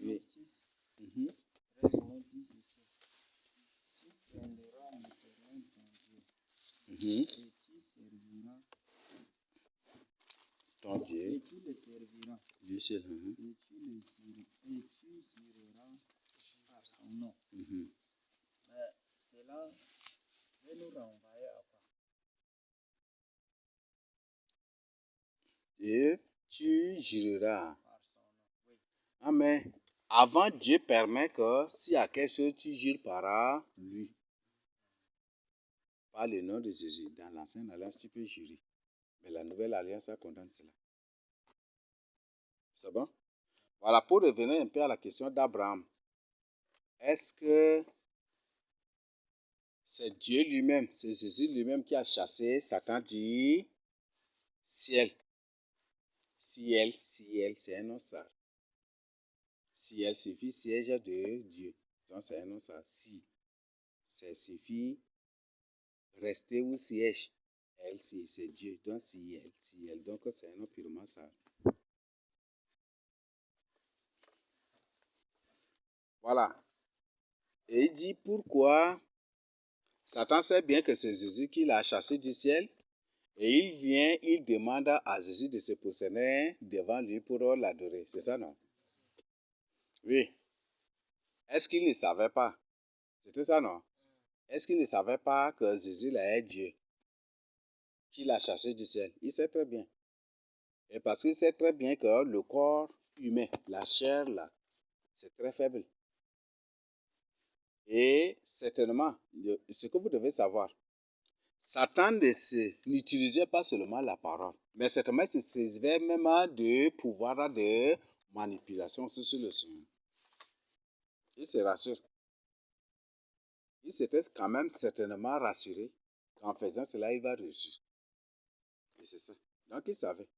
Oui. 6, Mhm. 13 dit ceci. Tu prendras l'Éternel ton Dieu, Mhm. et tu serviras, Ton Dieu. et tu le serviras, Dieu seul. Mhm. et tu jureras par son nom. Mhm. Mais cela veut nous renvoyer à quoi? Et tu jureras. Par son nom, oui. Amen. Avant, Dieu permet que s'il y a quelque chose, tu jures par lui. Par le nom de Jésus. Dans l'ancienne alliance, tu peux jurer. Mais la nouvelle alliance, ça condamne cela. C'est bon? Voilà, pour revenir un peu à la question d'Abraham. Est-ce que c'est Dieu lui-même, c'est Jésus lui-même qui a chassé Satan du ciel? Ciel, c'est un nom ça. Ciel suffit siège de Dieu. Donc c'est un nom ça. Si, ça suffit rester ou siège. Elle, si, c'est Dieu. Donc ciel. Donc c'est un nom purement ça. Voilà. Et il dit pourquoi Satan sait bien que c'est Jésus qui l'a chassé du ciel. Et il vient, il demande à Jésus de se positionner devant lui pour l'adorer. C'est ça, non? Oui. Est-ce qu'il ne savait pas? C'était ça, non? Est-ce qu'il ne savait pas que Jésus là est Dieu, qu'il a chassé du ciel? Il sait très bien. Et parce qu'il sait très bien que le corps humain, la chair là, c'est très faible. Et certainement, ce que vous devez savoir, Satan n'utilisait pas seulement la parole, mais certainement il se servait même de pouvoir de manipulation sur le Seigneur. Il se rassure. Il s'était quand même certainement rassuré qu'en faisant cela, il va réussir. Et c'est ça. Donc il savait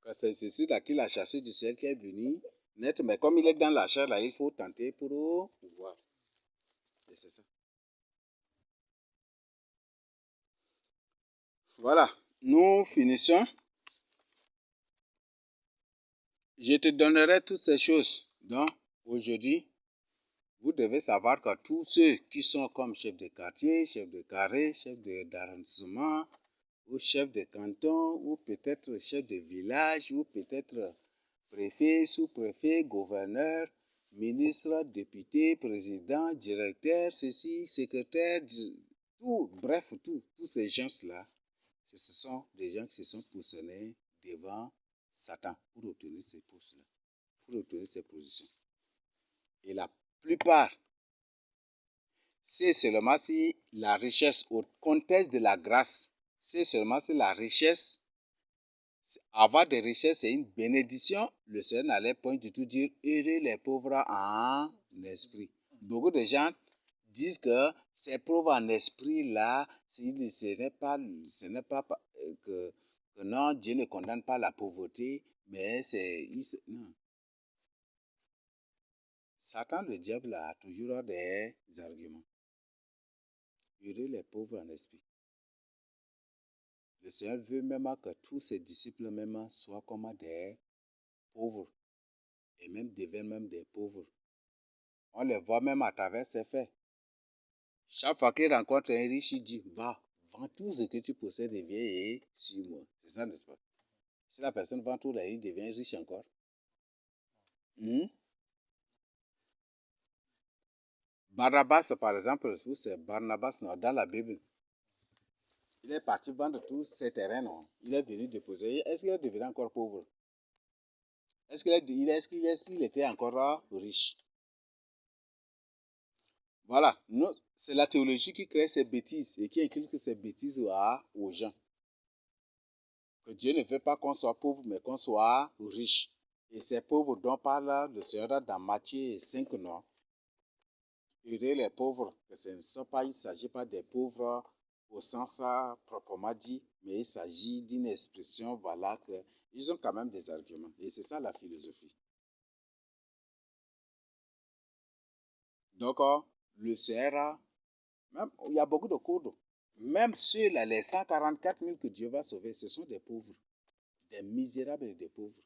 que c'est Jésus là qui l'a chassé du ciel qui est venu naître, mais comme il est dans la chair là, il faut tenter pour pouvoir. Et c'est ça. Voilà, nous finissons. Je te donnerai toutes ces choses. Donc, aujourd'hui, vous devez savoir que tous ceux qui sont comme chefs de quartier, chefs de carré, chefs d'arrondissement, ou chefs de canton, ou peut-être chefs de village, ou peut-être préfet, sous-préfet, gouverneur, ministre, député, président, directeur, ceci, secrétaire, tout, bref, tous ces gens-là, ce sont des gens qui se sont positionnés devant Satan pour obtenir ces postes-là, pour obtenir ces positions. Et la plupart, c'est seulement si la richesse, au contexte de la grâce, c'est seulement si la richesse, avoir des richesses, c'est une bénédiction, le Seigneur n'allait point du tout dire heureux les pauvres en esprit. Beaucoup de gens disent que ces pauvres en esprit là, ce n'est pas que non, Dieu ne condamne pas la pauvreté, mais non. Satan, le diable, a toujours des arguments. Heureux les pauvres en esprit. Le Seigneur veut même que tous ses disciples même soient comme des pauvres et même deviennent même des pauvres. On les voit même à travers ses faits. Chaque fois qu'il rencontre un riche, il dit, va, vends tout ce que tu possèdes et viens et suis-moi. C'est ça, n'est-ce pas? Si la personne vend tout, là, il devient riche encore. Barabbas, par exemple, c'est Barnabas dans la Bible. Il est parti vendre tous ses terrains, non? Il est venu déposer. Est-ce qu'il est devenu encore pauvre? Est-ce qu'il était encore riche? Voilà. C'est la théologie qui crée ces bêtises et qui inculque ces bêtises aux gens. Que Dieu ne veut pas qu'on soit pauvre, mais qu'on soit riche. Et ces pauvres dont parle le Seigneur dans Matthieu 5, non? Heureux les pauvres, que il ne s'agit pas des pauvres au sens proprement dit, mais il s'agit d'une expression, voilà, qu'ils ont quand même des arguments. Et c'est ça la philosophie. Donc, le Seigneur, même, il y a beaucoup de cours. Même ceux-là, les 144 000 que Dieu va sauver, ce sont des pauvres, des misérables et des pauvres.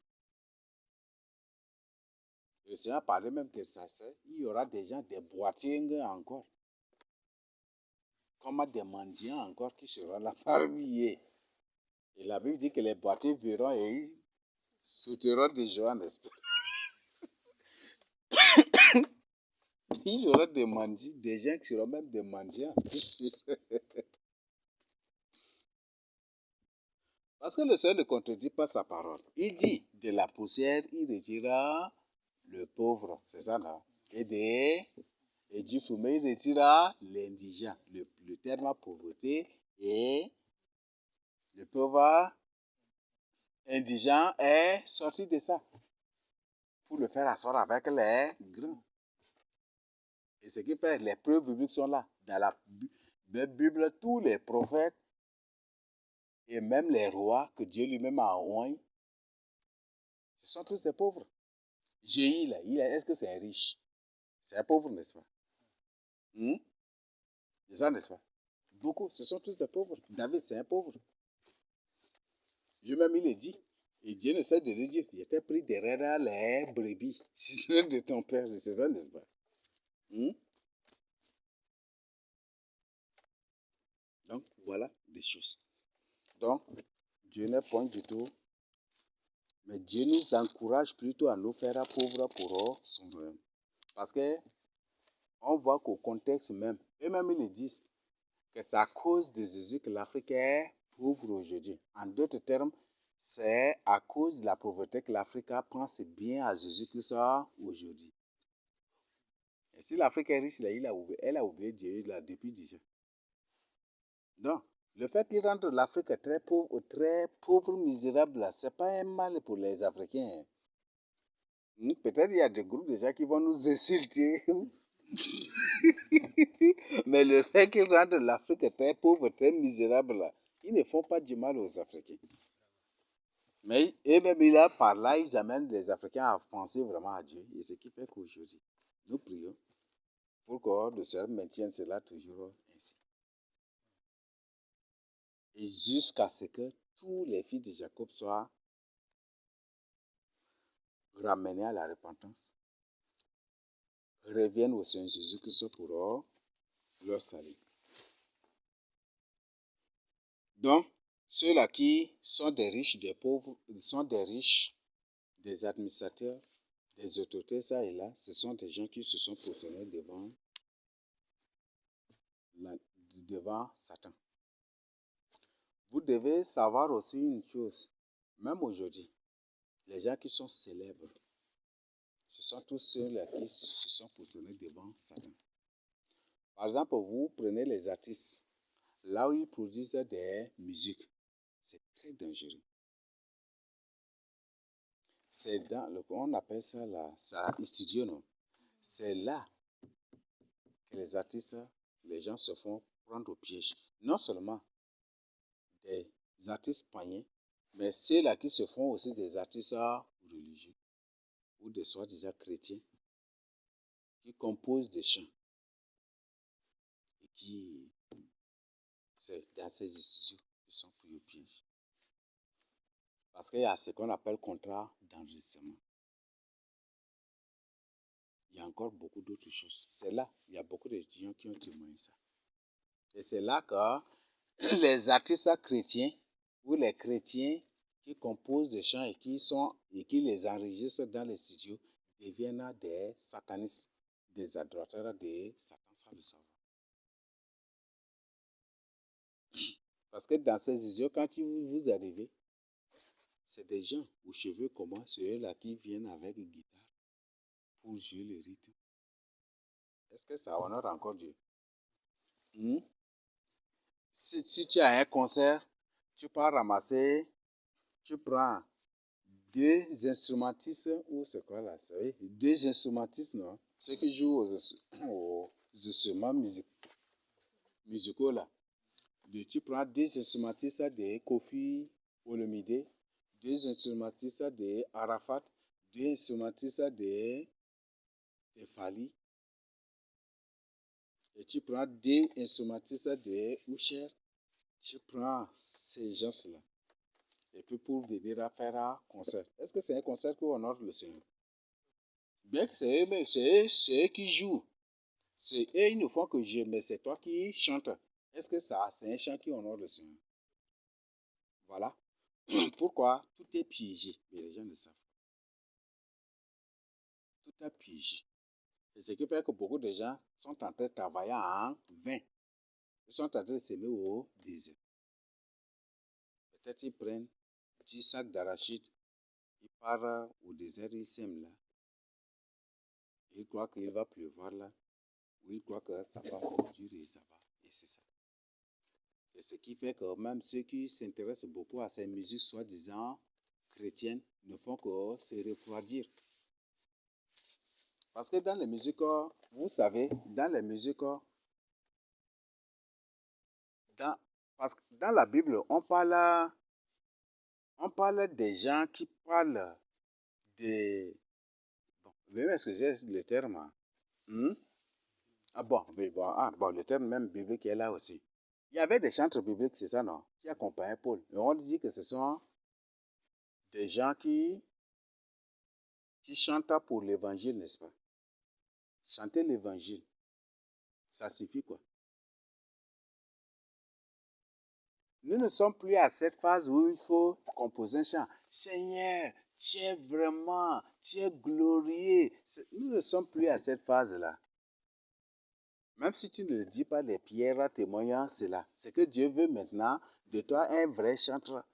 Le Seigneur parlait même que ça, il y aura des gens, des boitiers encore, comme des mendiants encore qui seront là parmi eux. Et la Bible dit que les boitiers verront et ils sauteront de joie, n'est-ce pas? Il y aura des mendiants, des gens qui seront même des mendiants. Parce que le Seigneur ne contredit pas sa parole. Il dit, de la poussière, il retirera le pauvre. C'est ça, non? Et du fumier, il retirera l'indigent. Le terme pauvreté et le pauvre indigent est sorti de ça pour le faire asseoir avec les grands. Et ce qui fait, les preuves bibliques sont là. Dans la Bible, tous les prophètes et même les rois que Dieu lui-même a oint, ce sont tous des pauvres. Jéhi, là, est-ce que c'est un riche? C'est un pauvre, n'est-ce pas? C'est ça, n'est-ce pas? Beaucoup, ce sont tous des pauvres. David, c'est un pauvre. Lui-même, il est dit. Et Dieu ne cesse de lui dire, j'étais pris derrière les brebis de ton père. C'est ça, n'est-ce pas? Donc, voilà des choses. Donc, Dieu n'est point du tout. Mais Dieu nous encourage plutôt à nous faire pauvres pour son royaume. Parce que on voit qu'au contexte même, eux-mêmes ils le disent, que c'est à cause de Jésus que l'Afrique est pauvre aujourd'hui. En d'autres termes, c'est à cause de la pauvreté que l'Afrique pense bien à Jésus-Christ aujourd'hui. Et si l'Afrique est riche, là, elle a oublié Dieu là, depuis 10 ans. Donc, le fait qu'il rende l'Afrique très pauvre, misérable, ce n'est pas un mal pour les Africains. Peut-être qu'il y a des groupes de gens qui vont nous insulter. Mais le fait qu'ils rendent l'Afrique très pauvre, très misérable, ils ne font pas du mal aux Africains. Mais même par là, ils amènent les Africains à penser vraiment à Dieu. Et ce qui fait qu'aujourd'hui, nous prions pour que le Seigneur maintienne cela toujours ainsi. Et jusqu'à ce que tous les fils de Jacob soient ramenés à la repentance, reviennent au Seigneur Jésus-Christ pour leur salut. Donc, ceux-là qui sont des riches, des pauvres, sont des riches, des administrateurs, des autorités, ça et là, ce sont des gens qui se sont positionnés devant Satan. Vous devez savoir aussi une chose, même aujourd'hui, les gens qui sont célèbres, ce sont tous ceux-là qui se sont positionnés devant Satan. Par exemple, vous prenez les artistes, là où ils produisent des musiques, c'est très dangereux. C'est dans on appelle ça studio, non? C'est là que les artistes, les gens se font prendre au piège. Non seulement des artistes païens, mais ceux-là qui se font aussi des artistes religieux ou des soi-disant chrétiens qui composent des chants et qui, c'est dans ces studios qui sont pris au piège. Parce qu'il y a ce qu'on appelle contrat d'enregistrement. Il y a encore beaucoup d'autres choses. C'est là, il y a beaucoup d'étudiants qui ont témoigné ça. Et c'est là que les artistes chrétiens ou les chrétiens qui composent des chants et qui les enregistrent dans les studios deviennent des satanistes, des adorateurs de Satan sans le savoir. Parce que dans ces studios, quand vous arrivez, c'est des gens aux cheveux comment, ceux-là qui viennent avec une guitare pour jouer le rythme. Est-ce que ça honore encore Dieu? Si tu as un concert, tu pars ramasser, tu prends deux instrumentistes, ou c'est quoi là? Deux instrumentistes, non? Ceux qui jouent aux instruments musicaux là. Tu prends deux instrumentistes de Kofi Olomide, deux instrumentistes de Arafat, deux instrumentistes de Fali, et tu prends deux instrumentistes de Usher, tu prends ces gens-là. Et puis pour venir à faire un concert. Est-ce que c'est un concert qui honore le Seigneur? Bien que c'est eux qui jouent. C'est eux, ils ne font que jouer, mais c'est toi qui chantes. Est-ce que ça, c'est un chant qui honore le Seigneur? Voilà. Pourquoi? Tout est piégé. Mais les gens ne savent pas. Tout est piégé. Et ce qui fait que beaucoup de gens sont en train de travailler en vain. Ils sont en train de s'aimer au désert. Peut-être ils prennent un petit sac d'arachide, ils partent au désert, ils sèment là. Ils croient qu'il va pleuvoir là. Ou ils croient que ça va produire et ça va. Et c'est ça. C'est ce qui fait que même ceux qui s'intéressent beaucoup à ces musiques soi-disant chrétiennes ne font que se refroidir. Parce que dans les musiques, vous savez, dans les musiques, parce que dans la Bible, on parle des gens qui parlent des... Bon, vous voyez ce que j'ai le terme. Ah bon, oui, bon, le terme même biblique est là aussi. Il y avait des chantres bibliques, c'est ça, non? Qui accompagnaient Paul. Et on dit que ce sont des gens qui chantent pour l'évangile, n'est-ce pas? Chanter l'évangile, ça suffit quoi? Nous ne sommes plus à cette phase où il faut composer un chant. Seigneur, tu es glorieux. Nous ne sommes plus à cette phase-là. Même si tu ne le dis pas, les pierres témoignent cela. Ce que Dieu veut maintenant de toi, un vrai chanteur,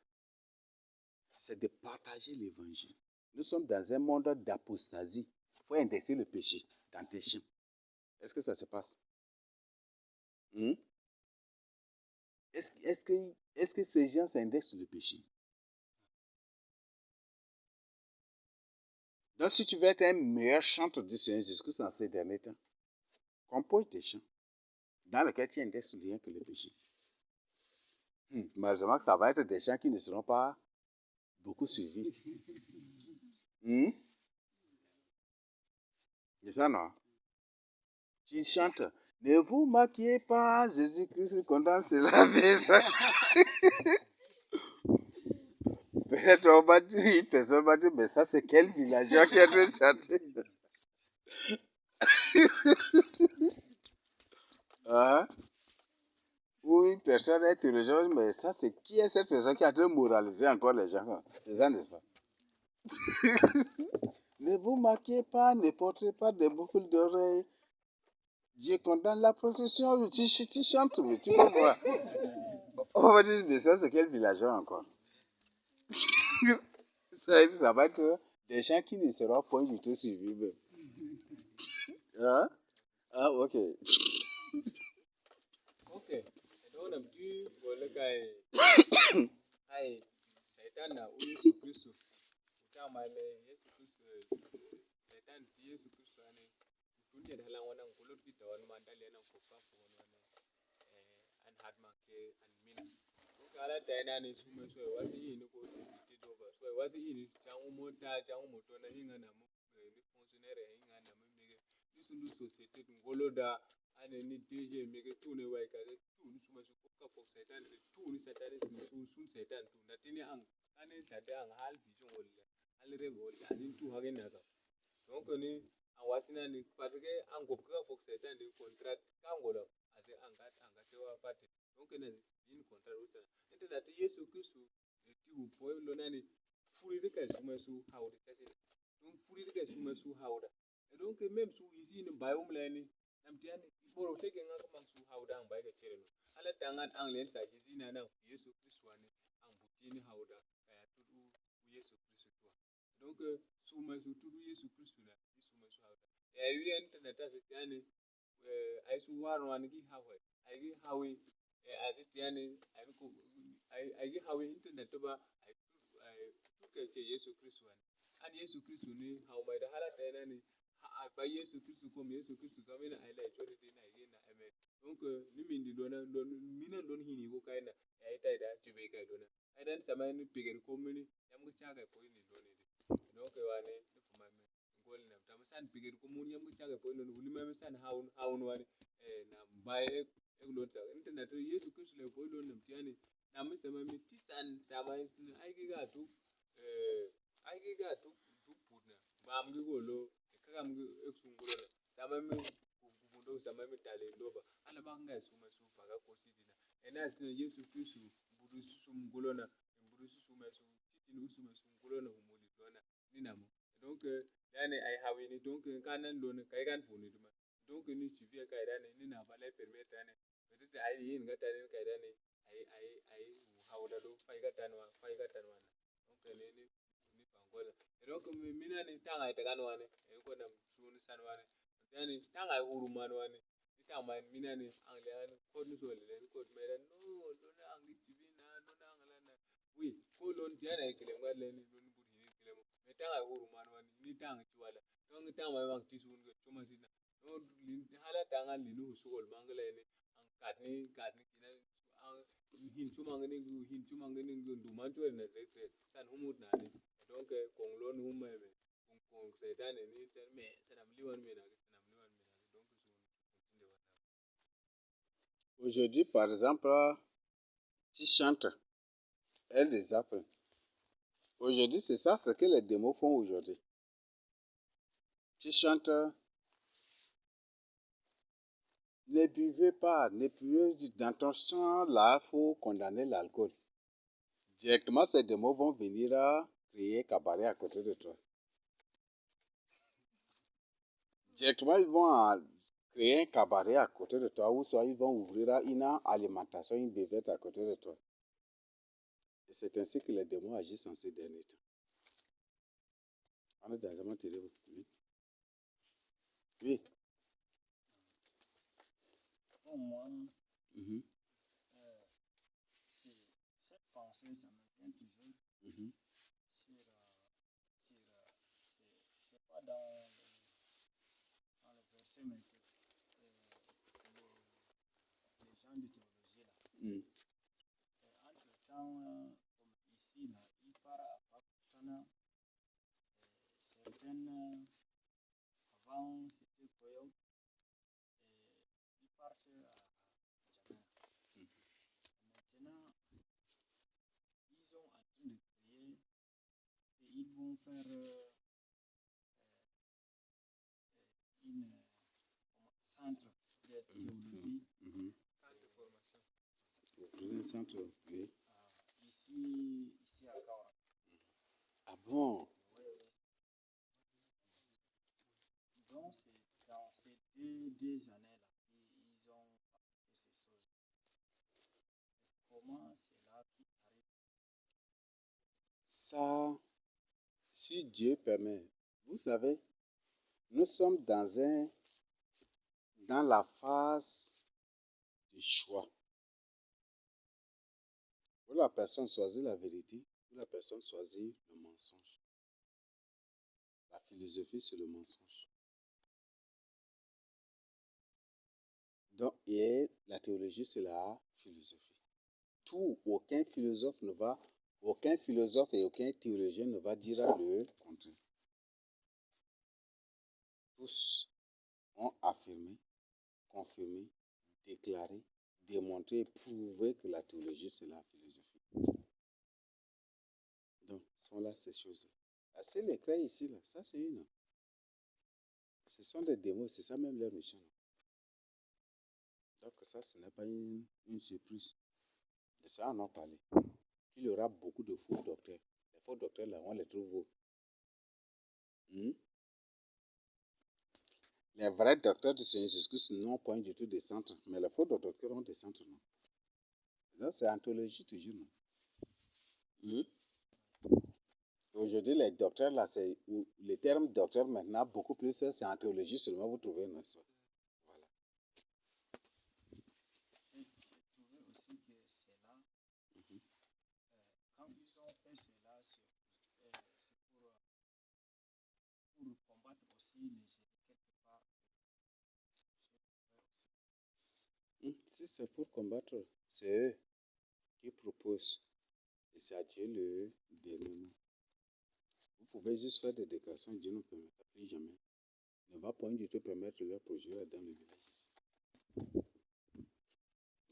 c'est de partager l'évangile. Nous sommes dans un monde d'apostasie. Il faut indexer le péché dans tes chants. Est-ce que ça se passe? Hmm? Est-ce que ces gens s'indexent le péché? Donc, si tu veux être un meilleur chanteur du Seigneur Jésus-Christ en ces derniers temps, compose des chants dans lesquels tu indexes rien que le péché. Malheureusement, ça va être des chants qui ne seront pas beaucoup suivis. C'est ça, non? Tu chantes. Ne vous maquillez pas, Jésus-Christ condamne cela. Peut-être on va dire, une personne va dire, mais ça c'est quel villageois qui est en train de chanter? Hein? Ou une personne est rejoint, mais ça c'est qui est cette personne qui est en train de moraliser encore les gens? C'est ça, n'est-ce pas? Ne vous maquillez pas, ne portez pas de boucles d'oreilles. Dieu condamne la procession, tu chantes, mais tu vas voir. On va dire, mais ça c'est quel villageois encore? Ça va être des gens qui ne seront point du tout suivis. Hein? Ah, ok. Ok. Ndio mtu wale kai Satan na Yesu Kristo. Kama ile Yesu Kristo Satan ti Yesu Kristo ne. Tunde da halan wannan kulur kita wani mandali nan ko fa ko an hadma ke an mina. Ko kala da yana ne su mai so wasi yi ni ko ti do ba so wasi yi ni jangu mota jangu moto na hinga na mu ni fonctionnaire hinga na mu mi ni sundu société ngolo da ane ni DG mi ke tune wai ka tu ni suma su ka fo setan tu ni setan sun setan tu na tini an ane tade an hal vision wala hal re wala ani tu hagen na ka donc ni an wasina ni parce que an go ka fo setan de contrat kan gola ase an ga tewa pate donc na ni contrat wuta ente da te Yesu Kristo ti u po lo na ni furi de ka suma su hawde kasi donc furi de ka suma su hawda et donc même su ici ni bayum la ni nam tiani boro te ke ngak mang su hawda ang bay ka chere no ala tangan ang len sa jizina na Yesu Kristo ani ang butini hawda kaya tudu Yesu Kristo to donc suma su tudu Yesu Kristo na suma su hawda ya yen ta ta se tiani ay su war wan gi hawe ay gi hawe azi tiani ay ko ay gi hawe internet to ba ay tuke ce Yesu Kristo an Yesu Kristo ni haw mai da halata yana ni ba Yesu Kristo ko Yesu Kristo ga mena ay la chori de na ige na amen donc ni min di dona don mina don hini ko kai na ay tay da ci be kai dona ay dan sama ni pigel ko mini yam ko chaga ko ni doni de donc wane ni fuma me ngol na tam san pigel ko mun yam ko chaga ko ni wuli ma san hawn wani na baye e lo ta internet Yesu Kristo le ko lo nam tiani na mi sama mi tisan sama ay gi ga tu putna ba am gi go lo kaka mga eksungulo na sama mi kubundo sama mi tale ndoba ala banga suma su paga kosidi na ena sina Yesu Kristo budu sungulo na budu suma su titini suma sungulo na humuli dona nina mo donc yani ay hawini donc kanan lona kay kan funi duma donc ni chivia kay dane nina bala permettre dane peut-être ay yin gata ne kay dane ay hawda do fay gata na donc ni pangola donc mina ni tanga ita kanwane ko na sunu sanwane yani tanga huruman wane itama mina ni angle ko ni so le ko mera no lona angi tibina lona anglana wi ko lon diana ikile ngale ni lon buri ni kile mo me tanga huruman wane ni tanga tiwala donc tanga mang tisun go chuma sina no hala tanga linu sugol mangale ni an katni kina hin chuma ngani nduman to na san humut na ni donc konglon humeme kong sedane ni terme sanamliwan mena donc continue wana. Aujourd'hui, par exemple, tu chantes, elle les appelle. Aujourd'hui, c'est ça ce que les démos font aujourd'hui. Tu chantes, ne buvez pas, ne buvez dans ton chant, là, il faut condamner l'alcool. Directement, ces démos vont venir créer cabaret à côté de toi. Directement, ils vont créer un cabaret à côté de toi, ou soit ils vont ouvrir une alimentation, une buvette à côté de toi. Et c'est ainsi que les démons agissent en ces derniers temps. On est dans un monde terrible. Oui. Oui. Pour moi, Mhm. cette pensée, ça me vient toujours Mhm. c'est pas dans le verset, mais les gens de théologie là. Mhm. Entre-temps, comme ici, là, il part à Pakistana, certaines, avant c'était Koyo, ils partent à Jamena. Maintenant, ils sont en train de créer et ils vont faire un centre de théologie. Mhm. Centre de formation. Ouvrir un centre, oui. Ici à Kaura. Ah bon? Donc, c'est dans ces deux années-là qu'ils ont appliqué ces choses. Comment c'est là qui arrive? Ça, si Dieu permet, vous savez, nous sommes dans la phase du choix. Où la personne choisit la vérité, où la personne choisit le mensonge. La philosophie, c'est le mensonge. Donc, et la théologie, c'est la philosophie. Aucun philosophe et aucun théologien ne va dire le contraire. Tous ont affirmé, confirmé, déclaré, démontré et prouvé que la théologie, c'est la philosophie. Donc, sont là ces choses. Ah, c'est les créés ici, là. Ça, c'est une. Ce sont des démons, c'est ça même leur mission. Donc, ça, ce n'est pas une surprise. De ça, on en parlait. Il y aura beaucoup de faux docteurs. Les faux docteurs, là, on les trouve où? Les vrais docteurs du Seigneur Jésus-Christ n'ont point du tout des centres, mais les faux docteurs ont des centres, non? Donc, c'est anthologie toujours, non? Aujourd'hui, les docteurs, là, les termes docteur maintenant, beaucoup plus, c'est en théologie seulement, vous trouvez, non? Voilà. J'ai trouvé aussi que c'est là, quand ils ont fait cela, c'est pour combattre aussi les génies quelque part. Si c'est pour combattre, c'est eux qui proposent. Et c'est à Dieu le dénouement. Vous pouvez juste faire des déclarations, Dieu ne permettra plus jamais. Il ne va point du tout permettre leur projet dans le village ici.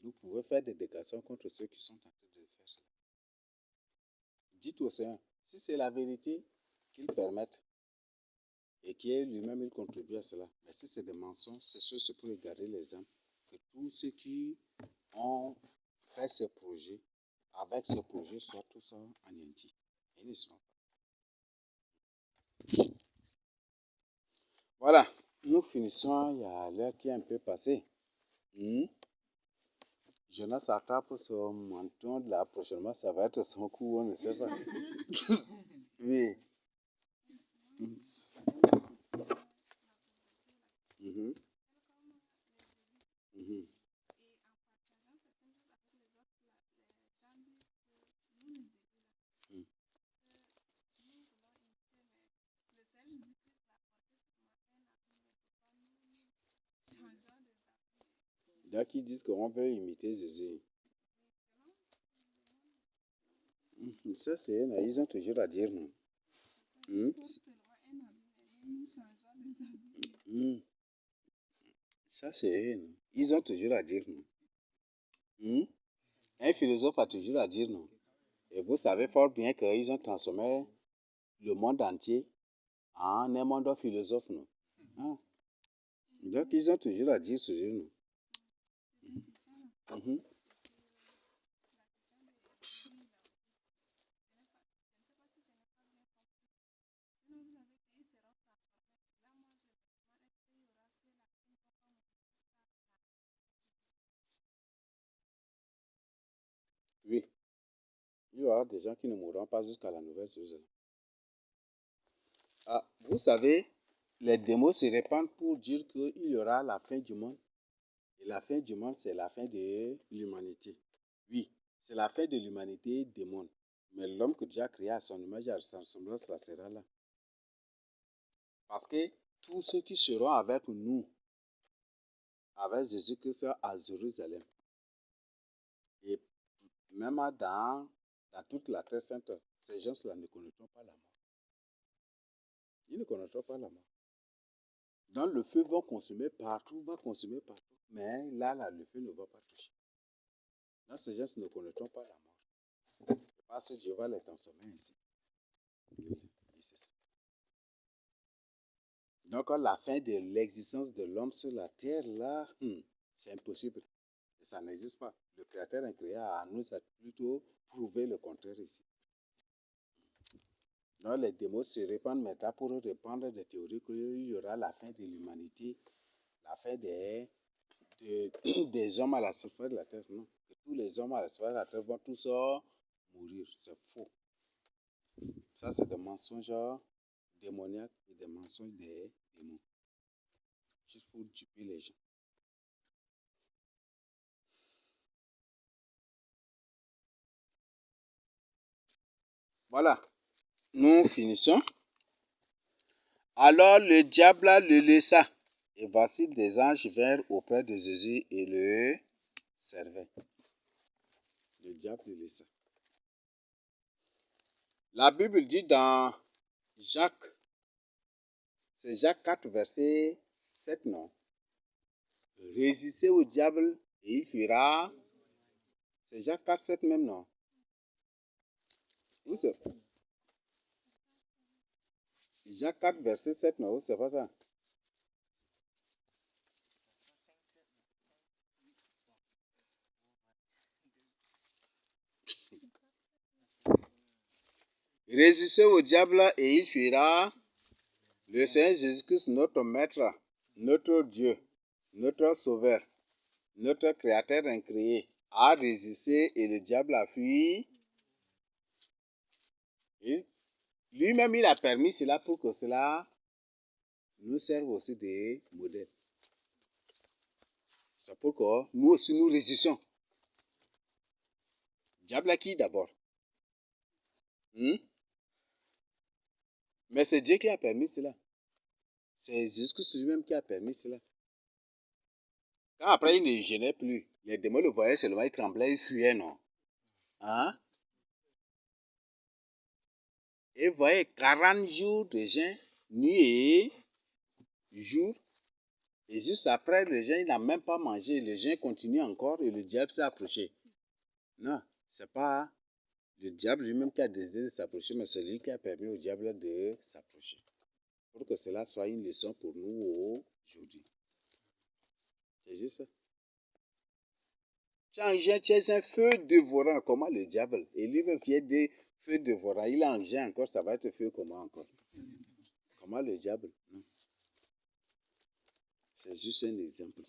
Vous pouvez faire des déclarations contre ceux qui sont en train de faire cela. Dites au Seigneur, si c'est la vérité, qu'il permette. et qui lui-même il contribue à cela. Mais si c'est des mensonges, c'est pour égarer les âmes. Que tous ceux qui ont fait ce projet, avec ce projet, soient tous anéantis. Et ils ne seront pas. Voilà, nous finissons, il y a l'heure qui est un peu passée. Jonas attrape son menton, là prochainement ça va être son coup, on ne sait pas. Oui. Mhm. Mhm. Donc ils disent qu'on veut imiter Jésus. Ça c'est, ils ont toujours à dire non. Ça c'est, ils ont toujours à dire non. Un philosophe a toujours à dire non. Et vous savez fort bien qu'ils ont transformé le monde entier en un monde philosophe, non? Ah. Donc ils ont toujours à dire ce non. Oui, il y aura des gens qui ne mourront pas jusqu'à la nouvelle Jérusalem. Ah, vous savez, les démos se répandent pour dire qu'il y aura la fin du monde. Et la fin du monde, c'est la fin de l'humanité. Oui, c'est la fin de l'humanité des mondes. Mais l'homme que Dieu a créé à son image et à son semblance, ça sera là. Parce que tous ceux qui seront avec nous, avec Jésus-Christ à Jérusalem, et même dans toute la terre sainte, ces gens-là ne connaîtront pas la mort. Ils ne connaîtront pas la mort. Donc le feu va consumer partout, mais là, le feu ne va pas toucher. Donc ces gens ne connaîtront pas la mort. Parce que Dieu va les transformer ainsi. C'est ça. Donc la fin de l'existence de l'homme sur la terre, là, c'est impossible. Et ça n'existe pas. Le Créateur incroyable nous a plutôt prouvé le contraire ici. Donc les démons se répandent maintenant pour répandre des théories qu'il y aura la fin de l'humanité, la fin des hommes à la surface de la terre. Non, que tous les hommes à la surface de la terre vont tous mourir. C'est faux. Ça, c'est des mensonges démoniaques et des mensonges des démons. Juste pour duper les gens. Voilà. Nous finissons. Alors le diable le laissa. Et voici des anges vinrent auprès de Jésus et le servaient. Le diable le laissa. La Bible dit dans Jacques, c'est Jacques 4, verset 7, non? Résistez au diable et il fera. C'est Jacques 4, 7 même, non? Où c'est? Jacques 4, verset 7, non? Où c'est pas ça? Résistez au diable et il fuira. Le Seigneur Jésus-Christ, notre Maître, notre Dieu, notre Sauveur, notre Créateur incréé, a résisté et le diable a fui. Lui-même, il a permis cela pour que cela nous serve aussi de modèle. C'est pourquoi nous aussi nous résistons. Diable à qui d'abord? Mais c'est Dieu qui a permis cela. C'est Jésus-Christ lui-même qui a permis cela. Quand après il ne gênait plus, les démons le voyaient seulement, ils tremblaient, ils fuyaient, non? Et vous voyez, 40 jours de jeûne, nuit et jour. Et juste après le jeûne, il n'a même pas mangé. Le jeûne continue encore et le diable s'est approché. Non, c'est pas le diable lui-même qui a décidé de s'approcher, mais c'est lui qui a permis au diable de s'approcher. pour que cela soit une leçon pour nous aujourd'hui. C'est juste ça. Tu es un feu dévorant, comment le diable? Et lui-même qui est des feux dévorants, il a engin encore, ça va être feu comment encore? Comment le diable? Non. C'est juste un exemple.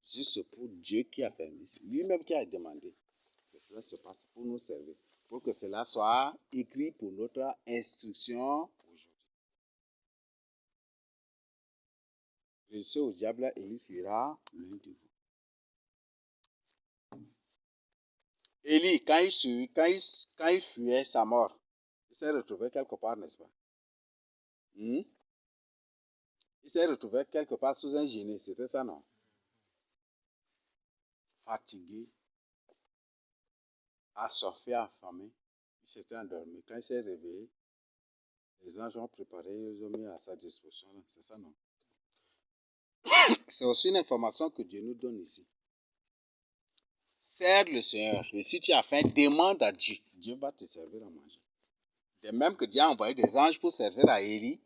Juste pour Dieu qui a permis, lui-même qui a demandé que cela se passe pour nous servir, pour que cela soit écrit pour notre instruction aujourd'hui. Résistez au diable et il fuira loin de vous. Élie, quand il fuyait sa mort, il s'est retrouvé quelque part, n'est-ce pas? Il s'est retrouvé quelque part sous un génie, c'était ça, non? Fatigué, assoiffé, affamé, il s'était endormi. Quand il s'est réveillé, les anges ont préparé, ils ont mis à sa disposition, c'est ça, non? C'est aussi une information que Dieu nous donne ici. Sers le Seigneur. Et si tu as faim, demande à Dieu. Dieu va te servir à manger. De même que Dieu a envoyé des anges pour servir à Élie,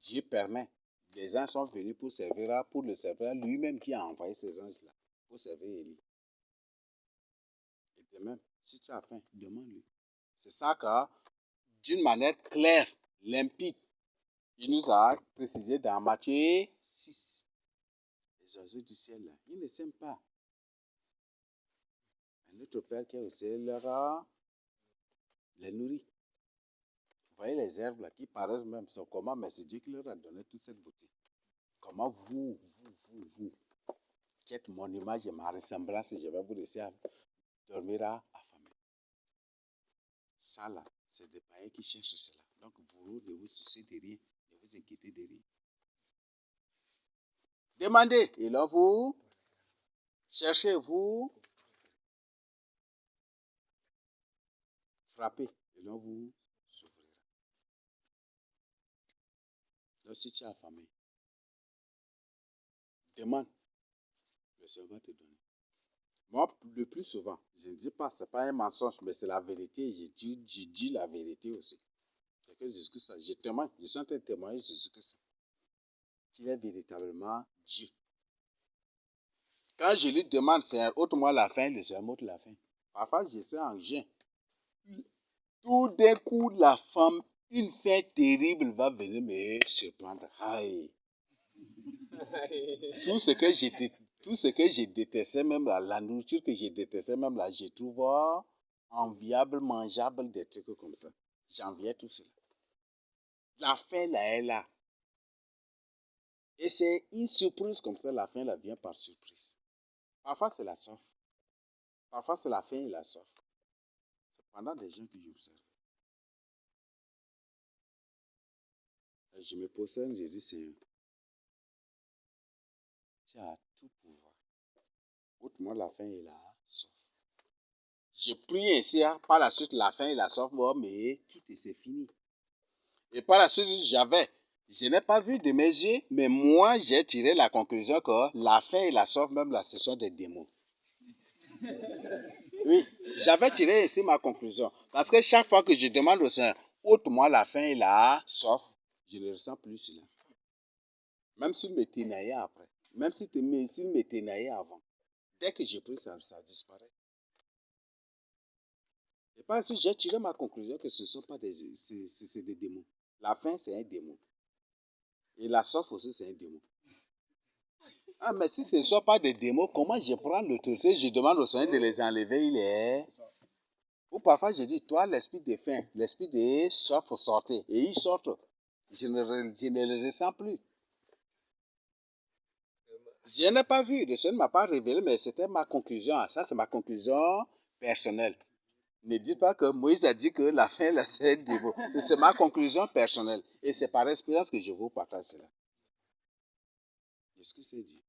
Dieu permet. Les anges sont venus pour le servir à lui-même qui a envoyé ces anges-là pour servir Élie. Et de même, si tu as faim, demande-lui. C'est ça que, d'une manière claire, limpide, il nous a précisé dans Matthieu 6. Les oiseaux du ciel, là, ils ne s'aiment pas. Notre Père qui est au ciel les nourrit. Vous voyez les herbes là qui paraissent même, sont comment, mais c'est Dieu qui leur a donné toute cette beauté. Comment vous, qui êtes mon image et ma ressemblance, je vais vous laisser dormir affamé. Ça là, c'est des païens qui cherchent cela. Donc vous ne vous souciez de rien, ne vous inquiétez de rien. Demandez, et là vous cherchez, vous frappez, et là vous s'ouvrirez. Donc si tu es affamé, demande, le Seigneur va te donner. Moi, le plus souvent, je ne dis pas, ce n'est pas un mensonge, mais c'est la vérité. Je dis la vérité aussi. C'est que Jésus-Christ, je témoigne, je suis en train de témoigner Jésus-Christ, qu'il est véritablement Dieu. Quand je lui demande, Seigneur, ôte-moi la faim, le Seigneur m'ôte la faim. Parfois, je suis en jeûne. Tout d'un coup, la femme, une faim terrible va venir me surprendre. Aïe. Tout ce que je détestais, même la nourriture que je détestais, même là, je trouve enviable, mangeable, des trucs comme ça. J'enviais tout cela. La faim, là, est là. Et c'est une surprise comme ça, la faim, là, vient par surprise. Parfois, c'est la soif. Parfois, c'est la faim et la soif. C'est pendant des gens que j'observe. Je me possède, je dis, Seigneur, tu as tout pouvoir. Ôte-moi la faim et la soif. J'ai prié ainsi, par la suite, la faim et la soif vont me quitter, c'est fini. Et par la suite, je n'ai pas vu de mes yeux, mais moi, j'ai tiré la conclusion que la faim et la soif, même là, ce sont des démons. Oui, j'avais tiré ici ma conclusion. Parce que chaque fois que je demande au Seigneur, ôte-moi la faim et la soif, je ne ressens plus cela. Même s'il me ténaillait après, même s'il me ténaillait avant, dès que je prie, ça disparaît. Et par la suite, j'ai tiré ma conclusion que ce ne sont pas c'est des démons. La faim, c'est un démon. Et la soif aussi, c'est un démon. Ah, mais si ce ne sont pas des démons, comment je prends l'autorité, je demande au Seigneur de les enlever, il est... Ou parfois je dis, toi, l'esprit de faim, l'esprit de soif, sortez. Et ils sortent. Je ne le ressens plus. Je n'ai pas vu, le Seigneur ne m'a pas révélé, mais c'était ma conclusion. Ça, c'est ma conclusion personnelle. Ne dites pas que Moïse a dit que la faim, là, c'est un démon. C'est ma conclusion personnelle. Et c'est par expérience que je vous partage cela. Qu'est-ce que c'est dit?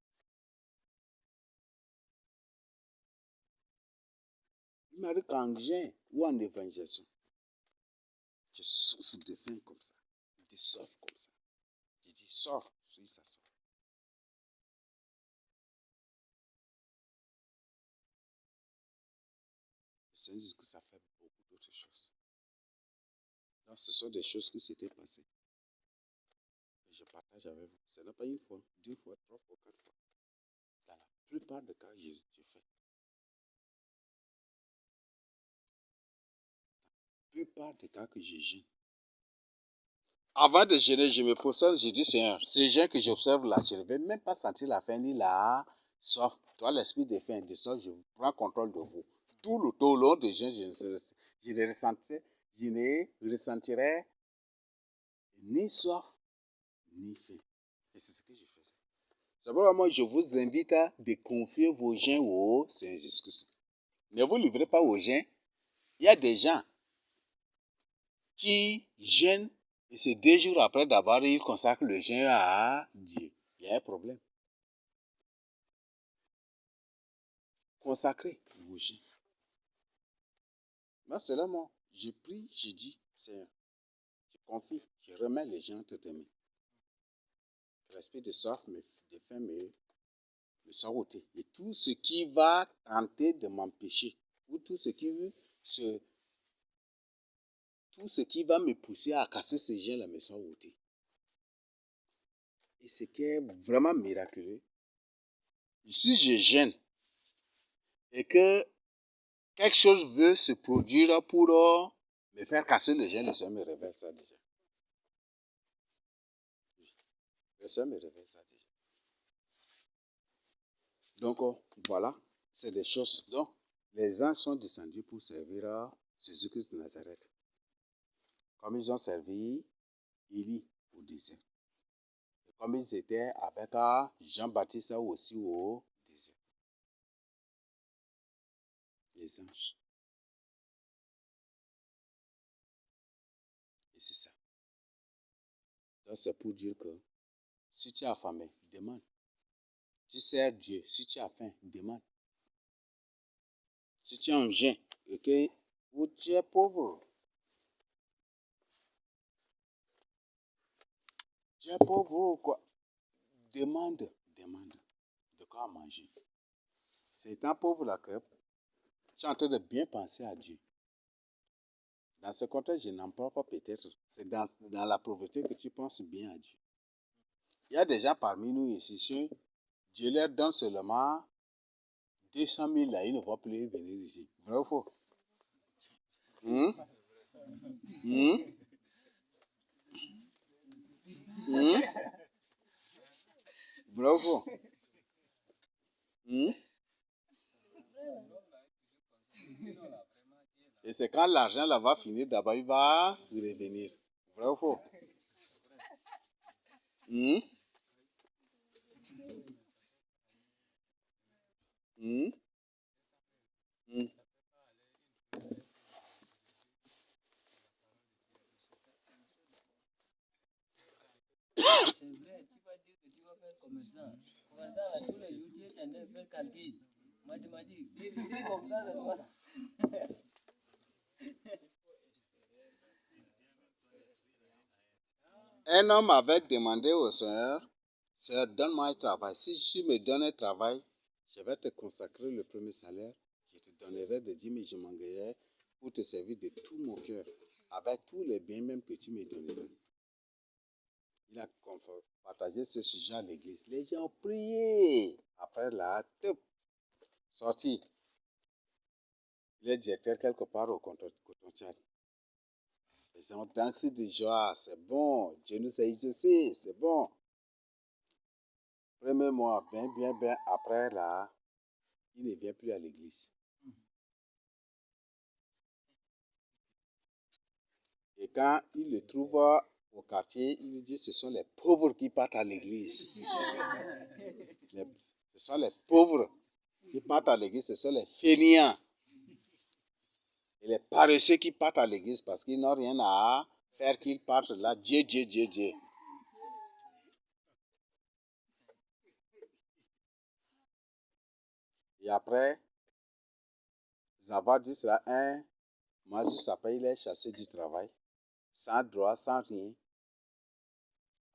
Il m'a dit qu'en jeûne ou en évangélisation, je souffre de faim comme ça, de soif comme ça. Je dis, sors, suis ça sort. Le Seigneur dit que ça fait beaucoup d'autres choses. Donc, ce sont des choses qui s'étaient passées. je partage avec vous. Ce n'est pas une fois, 2 fois, 3 fois, 4 fois. Dans la plupart des cas, je fais. La plupart des cas que je jeûne. Avant de jeûner, je me pose, je dis, Seigneur, ces jeûnes que j'observe là, je ne vais même pas sentir la faim ni la soif. Toi, l'esprit de faim, de soif, je prends contrôle de vous. Tout le long de jeûne, je ne ressentirai ni soif, ni faim. Et c'est ce que je fais. C'est pourquoi moi, je vous invite à confier vos jeûnes au Seigneur Jésus-Christ. Ne vous livrez pas aux jeûnes. Il y a des gens qui jeûnent et c'est 2 jours après d'abord, ils consacrent le jeûne à Dieu. Il y a un problème. Consacrez vos jeûnes. Moi, c'est là, moi, je prie, je dis, Seigneur, je confie, je remets les jeûnes entre tes mains. L'esprit de soif, de faim me sort ôter. Et tout ce qui va tenter de m'empêcher, ou tout ce qui va me pousser à casser ces jeûnes-là me sort ôter. Et ce qui est vraiment miraculeux, si je jeûne et que quelque chose veut se produire pour me faire casser le jeûne, le Seigneur me révèle ça déjà. Le Seigneur me révèle ça déjà. Donc, voilà, c'est des choses. Donc, les anges sont descendus pour servir à Jésus-Christ de Nazareth. Comme ils ont servi Élie au désert. Et comme ils étaient avec Jean-Baptiste aussi au désert. Les anges. Et c'est ça. Donc, c'est pour dire que si tu es affamé, demande. Tu sers Dieu. Si tu as faim, demande. Si tu es en jeûne et que ou tu es pauvre, ou quoi, demande de quoi manger. C'est étant pauvre là que tu es en train de bien penser à Dieu. Dans ce contexte, je n'emploie pas peut-être. C'est dans la pauvreté que tu penses bien à Dieu. Il y a des gens parmi nous ici, si Dieu leur donne seulement 200 000 là, ils ne vont plus venir ici. Vrai ou faux? Vrai ou faux? Et c'est quand l'argent là va finir d'abord, il va revenir. Vrai ou faux? C'est vrai, tu vas dire que tu vas faire comme ça. Comme ça, là, tous les jours, tu es en train de faire calcul. Mathématiques. Dis comme ça, là, voilà. Un homme avait demandé au Seigneur, Seigneur, donne-moi un travail. Si tu me donnes un travail, je vais te consacrer le premier salaire. Je te donnerai de 10 000, je m'engagerai pour te servir de tout mon cœur, avec tous les biens même que tu me donneras. Il a partagé ce sujet à l'église. Les gens ont prié. Après la sorti. Il est directeur quelque part au Coton-Tchad. Les gens ont dansé de joie. C'est bon. Dieu nous a exaucés. C'est bon. Premier mois, bien après là, il ne vient plus à l'église. Et quand il le trouve au quartier, il dit ce sont les pauvres qui partent à l'église. Ce sont les pauvres qui partent à l'église, ce sont les fainéants. Et les paresseux qui partent à l'église parce qu'ils n'ont rien à faire qu'ils partent là. Dieu. Et après, avoir dit cela, Mazus après il est chassé du travail, sans droit, sans rien.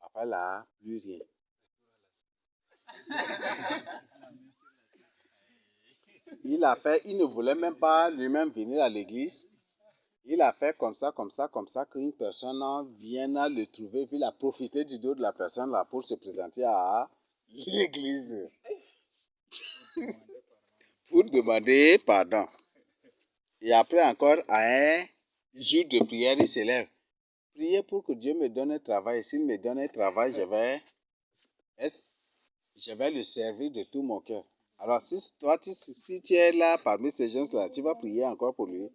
Après là, plus rien. Il ne voulait même pas lui-même venir à l'église. Il a fait comme ça, qu'une personne vienne le trouver, puis il a profité du dos de la personne là pour se présenter à l'église, pour demander pardon. Et après encore, à un jour de prière, il s'élève. Priez pour que Dieu me donne un travail. S'il me donne un travail, je vais le servir de tout mon cœur. Alors, si tu es là parmi ces gens-là, tu vas prier encore pour lui.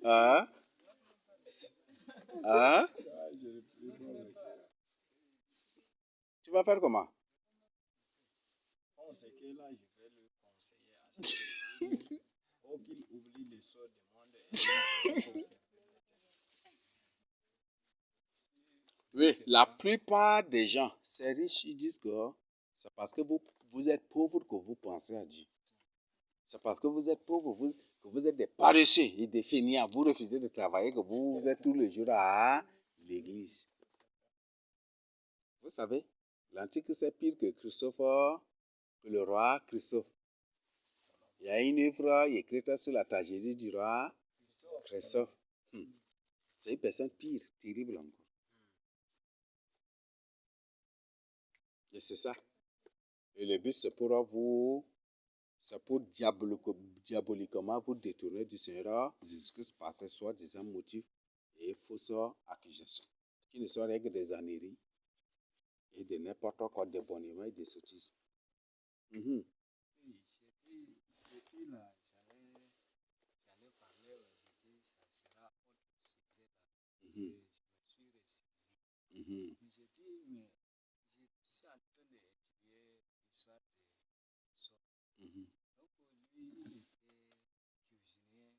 Hein? Hein? Tu vas faire comment? Bon, c'est que là, je vais le conseiller à ce faut qu'il oublie les sorts du monde et il va observer. Oui, la plupart des gens, ces riches, ils disent que c'est parce que vous êtes pauvre que vous pensez à Dieu. C'est parce que vous êtes pauvre que vous êtes des paresseux et des fainéants. Vous refusez de travailler, que vous êtes tous les jours à l'église. Vous savez, l'Antique, c'est pire que que le roi Christophe. Il y a une œuvre écrite sur la tragédie du roi Christophe. C'est une personne pire, terrible encore. Et c'est ça. Et le but, c'est pour diaboliquement vous détourner du Seigneur Jésus-Christ par ces soi-disant motifs et fausses accusations, qui ne sont rien que des âneries et de n'importe quoi, des bonhommes et des sottises. Oui, j'étais là, j'allais parler, j'ai dit, ça sera autre sujet là. Je me suis ressaisi. Mais j'ai dit, mais je suis en train d'étudier l'histoire de Christophe. Donc lui, il était cuisinier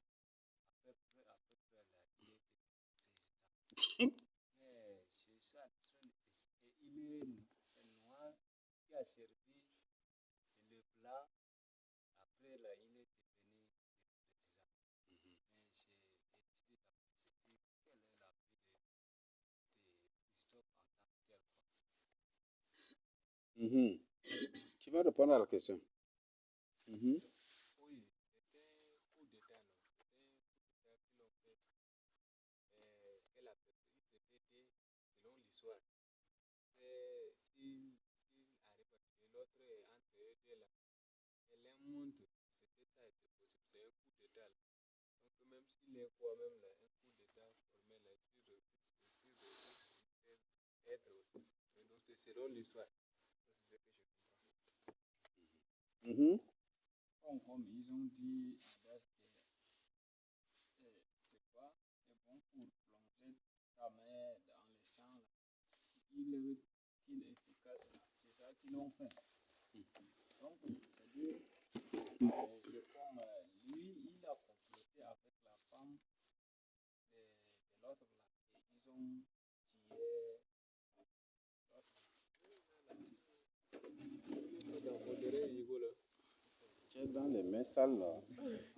à peu près là, il était président. Mais je suis en train d'essayer, il est noir qui a servi le plat. Après là, il est devenu président. Mais j'ai étudié d'abord, j'ai dit, quelle est la vie de Christophe en tant que tel, quoi. Tu vas répondre à la question. Oui, c'était un coup d'État, non? C'était un coup d'État qu'ils l'ont fait. Et la il s'était dit, selon l'histoire, s'il arrive à tuer l'autre entre eux deux là, et l'un montre que cet État était possible, c'est un coup d'État là. Donc même s'il est quoi même là, un coup d'État formel là, tu refuse être aussi. Mais donc c'est selon l'histoire. C'est ce que je comprends. Comme ils ont dit à base c'est quoi? C'est bon pour plonger ta main dans les champs là. S'il est efficace là, c'est ça qu'ils l'ont fait. Donc, c'est-à-dire, c'est comme lui, il a comploté avec la femme de l'autre là. Et ils ont tué l'autre. Tu es dans les mains sales là.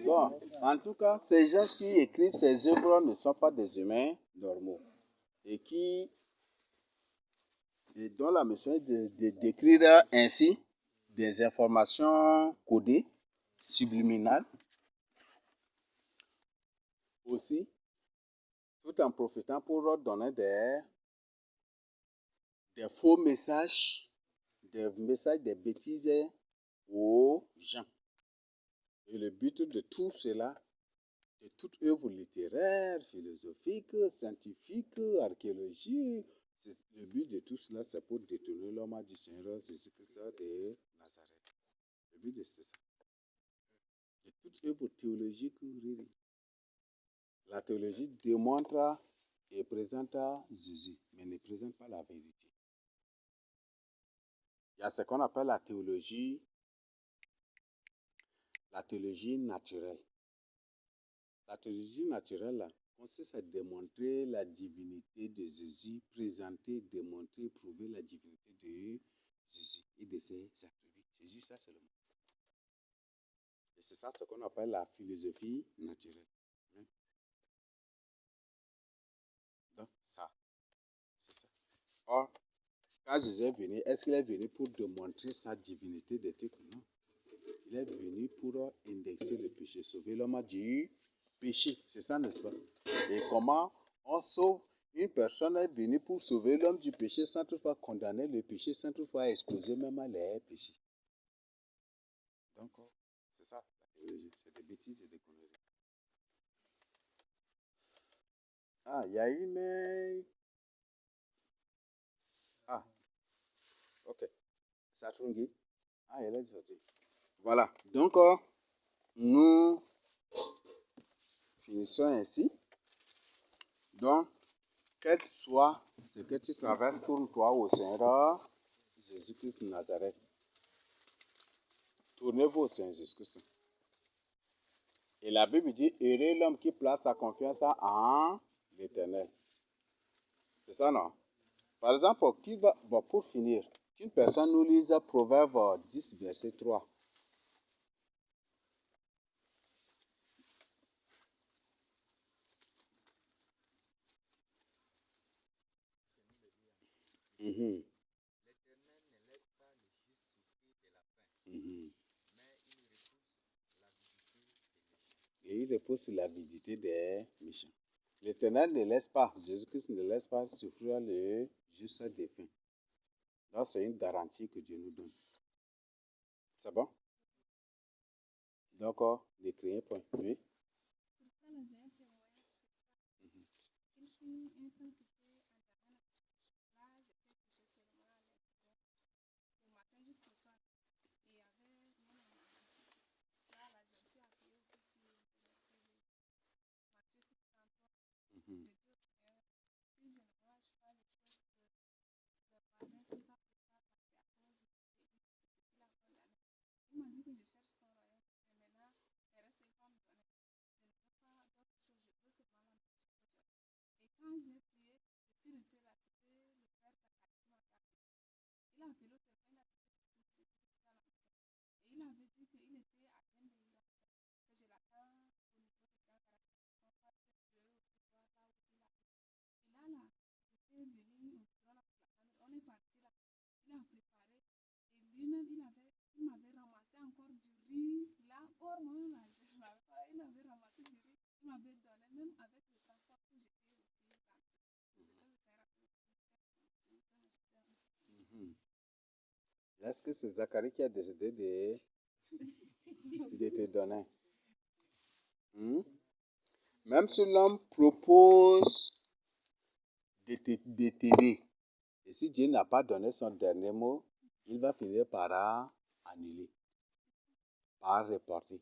Bon, en tout cas, ces gens qui écrivent ces œuvres ne sont pas des humains normaux et dont la mission est d'écrire ainsi des informations codées, subliminales, aussi, tout en profitant pour donner des faux messages, des bêtises aux gens. Et le but de tout cela, de toute œuvre littéraire, philosophique, scientifique, archéologique, le but de tout cela, c'est pour détourner l'homme du Seigneur Jésus-Christ de Nazareth. Le but de c'est ça. Et toute œuvre théologique, la théologie démontre et présente Jésus, mais ne présente pas la vérité. Il y a ce qu'on appelle la théologie naturelle. La théologie naturelle là, consiste à démontrer la divinité de Jésus, présenter, démontrer, prouver la divinité de Jésus et de ses attributs. Jésus, ça c'est le mot. Et c'est ça ce qu'on appelle la philosophie naturelle. Donc ça, c'est ça. Or, quand Jésus est venu, est-ce qu'il est venu pour démontrer sa divinité des trucs? Non. Il est venu pour indexer le péché, sauver l'homme du péché. C'est ça, n'est-ce pas? Et comment on sauve? Une personne est venue pour sauver l'homme du péché sans toutefois condamner le péché, sans toutefois exposer même les péchés. Donc, c'est ça, la théologie. C'est des bêtises et des conneries. Ah, il y a une mail. Ah, ok. Satrungi. Ah, elle est sortie. Voilà. Donc, nous finissons ainsi. Donc, quel soit ce que tu traverses, tourne-toi au Seigneur Jésus-Christ de Nazareth. Tournez-vous au Seigneur Jésus-Christ. Et la Bible dit, heureux l'homme qui place sa confiance en l'Éternel. C'est ça, non? Par exemple, pour finir, qu'une personne nous lise Proverbe 10, verset 3. Mhm. L'Éternel ne laisse pas le juste souffrir de la faim, Mhm. mais Et il repousse l'avidité des méchants. il repose sur l'avidité des méchants. L'Éternel ne laisse pas, Jésus-Christ ne laisse pas souffrir le juste des faim. Donc, c'est une garantie que Dieu nous donne. C'est bon? Donc, n'écrivez point. Oui? Mhm. Mhm. Est-ce que c'est Zacharie qui a décidé de te donner? Hmm? Même si l'homme propose de t'aider, et si Dieu n'a pas donné son dernier mot, il va finir par annuler, par reporter,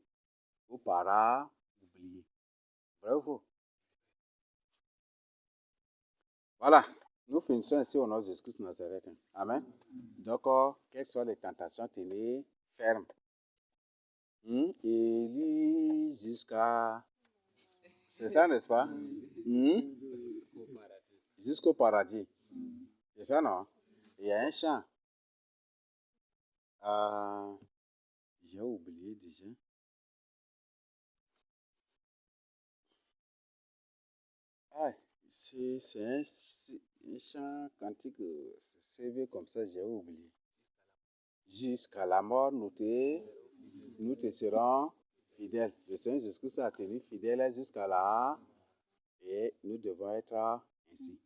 ou par oublier. Vrai ou faux? Voilà, nous finissons ainsi au nom de Jésus-Christ de Nazareth. Amen. Donc, quelles soient les tentations, tenez ferme. Et lis jusqu'à... C'est ça, n'est-ce pas? Jusqu'au paradis. C'est ça, non? Il y a un chant. J'ai oublié déjà. Ah, c'est un chant cantique, c'est servi comme ça, j'ai oublié. Jusqu'à la mort, nous te serons fidèles. Le Seigneur Jésus-Christ a tenu fidèle jusqu'à là, et nous devons être ainsi.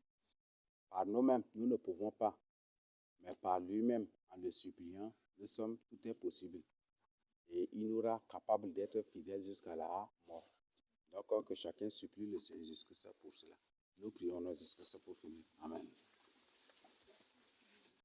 Par nous-mêmes, nous ne pouvons pas, mais par lui-même, en le suppliant, tout est possible. Et il nous rend capable d'être fidèles jusqu'à la mort. Donc, que chacun supplie le Seigneur Jésus-Christ pour cela. Nous prions au Jésus-Christ pour